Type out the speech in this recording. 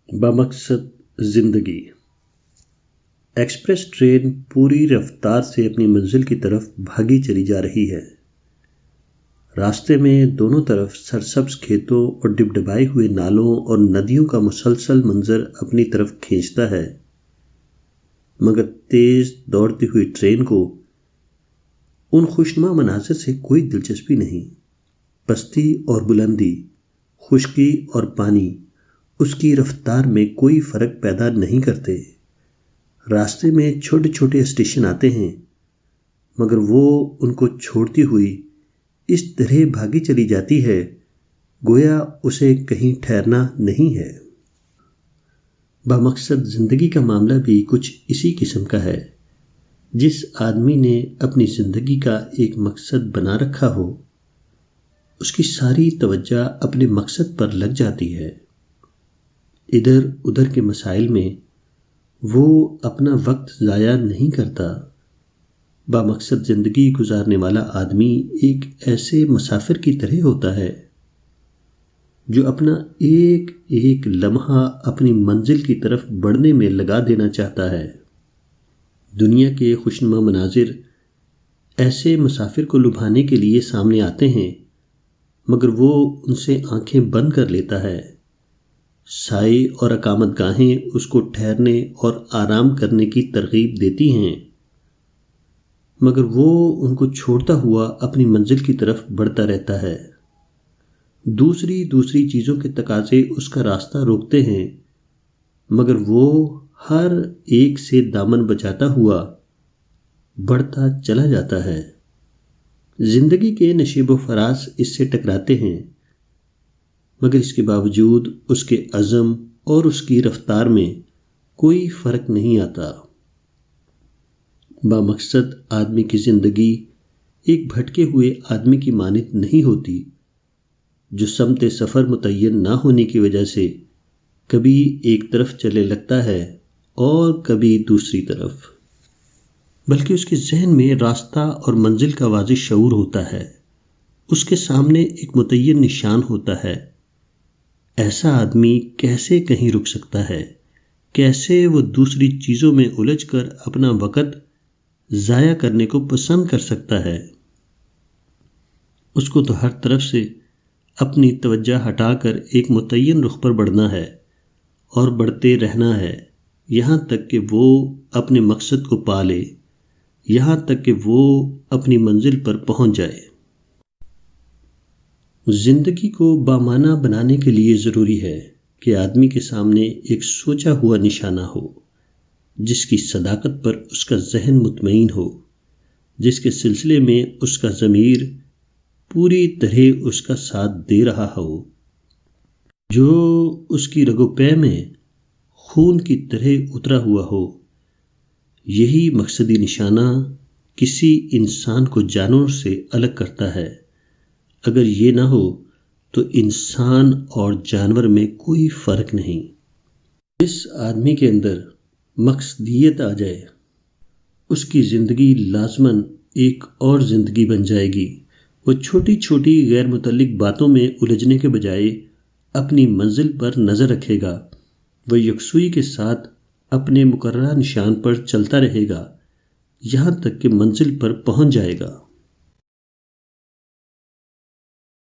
बमकसद जिंदगी। Express train पूरी रफ्तार से अपनी मंजिल की तरफ भागी चली जा रही है। रास्ते में दोनों तरफ सरसब्ज खेतों और डिबडिबाए हुए नालों और नदियों का मुसलसल मंजर अपनी तरफ खींचता है, मगर तेज दौड़ती हुई ट्रेन को उन खुशनुमा मनाजिर से कोई दिलचस्पी नहीं। पस्ती और बुलंदी, खुश्की और पानी उसकी रफ्तार में कोई फर्क पैदा नहीं करते। रास्ते में छोटे छोटे स्टेशन आते हैं, मगर वो उनको छोड़ती हुई इस तरह भागी चली जाती है गोया उसे कहीं ठहरना नहीं है। बमकसद जिंदगी का मामला भी कुछ इसी किस्म का है। जिस आदमी ने अपनी जिंदगी का एक मकसद बना रखा हो, उसकी सारी तवज्जो अपने मकसद पर लग जाती है। इधर उधर के मसाइल में वो अपना वक्त ज़ाया नहीं करता। बामकसद जिंदगी गुजारने वाला आदमी एक ऐसे मुसाफिर की तरह होता है जो अपना एक एक लम्हा अपनी मंजिल की तरफ बढ़ने में लगा देना चाहता है। दुनिया के खुशनुमा मनाजिर ऐसे मुसाफिर को लुभाने के लिए सामने आते हैं, मगर वो उनसे आंखें बंद कर लेता है। साए और अकामत गाहें उसको ठहरने और आराम करने की तरगीब देती हैं, मगर वो उनको छोड़ता हुआ अपनी मंजिल की तरफ बढ़ता रहता है। दूसरी दूसरी चीज़ों के तकाजे उसका रास्ता रोकते हैं, मगर वो हर एक से दामन बचाता हुआ बढ़ता चला जाता है। जिंदगी के नशीबो फराज इससे टकराते हैं, मगर इसके बावजूद उसके अज़म और उसकी रफ्तार में कोई फर्क नहीं आता। बामकसद आदमी की जिंदगी एक भटके हुए आदमी की मानित नहीं होती, जो समते सफ़र मुतय्यन ना होने की वजह से कभी एक तरफ चले लगता है और कभी दूसरी तरफ, बल्कि उसके जहन में रास्ता और मंजिल का वाज़िह शऊर होता है। उसके सामने एक मुतय्यन निशान होता है। ऐसा आदमी कैसे कहीं रुक सकता है? कैसे वो दूसरी चीज़ों में उलझकर अपना वक़्त ज़ाया करने को पसंद कर सकता है? उसको तो हर तरफ से अपनी तवज्जो हटाकर एक मुतय्यन रुख पर बढ़ना है और बढ़ते रहना है, यहाँ तक कि वो अपने मकसद को पा ले, यहाँ तक कि वो अपनी मंजिल पर पहुँच जाए। जिंदगी को बामाना बनाने के लिए ज़रूरी है कि आदमी के सामने एक सोचा हुआ निशाना हो, जिसकी सदाकत पर उसका जहन मुतमईन हो, जिसके सिलसिले में उसका ज़मीर पूरी तरह उसका साथ दे रहा हो, जो उसकी रगोपै में खून की तरह उतरा हुआ हो। यही मकसदी निशाना किसी इंसान को जानवर से अलग करता है। अगर ये ना हो तो इंसान और जानवर में कोई फर्क नहीं। जिस आदमी के अंदर मकसदियत आ जाए, उसकी जिंदगी लाजमन एक और जिंदगी बन जाएगी। वो छोटी छोटी गैर मुतल्लिक बातों में उलझने के बजाय अपनी मंजिल पर नजर रखेगा। वह यकसुई के साथ अपने मुकर्रर निशान पर चलता रहेगा, यहाँ तक कि मंजिल पर पहुंच जाएगा।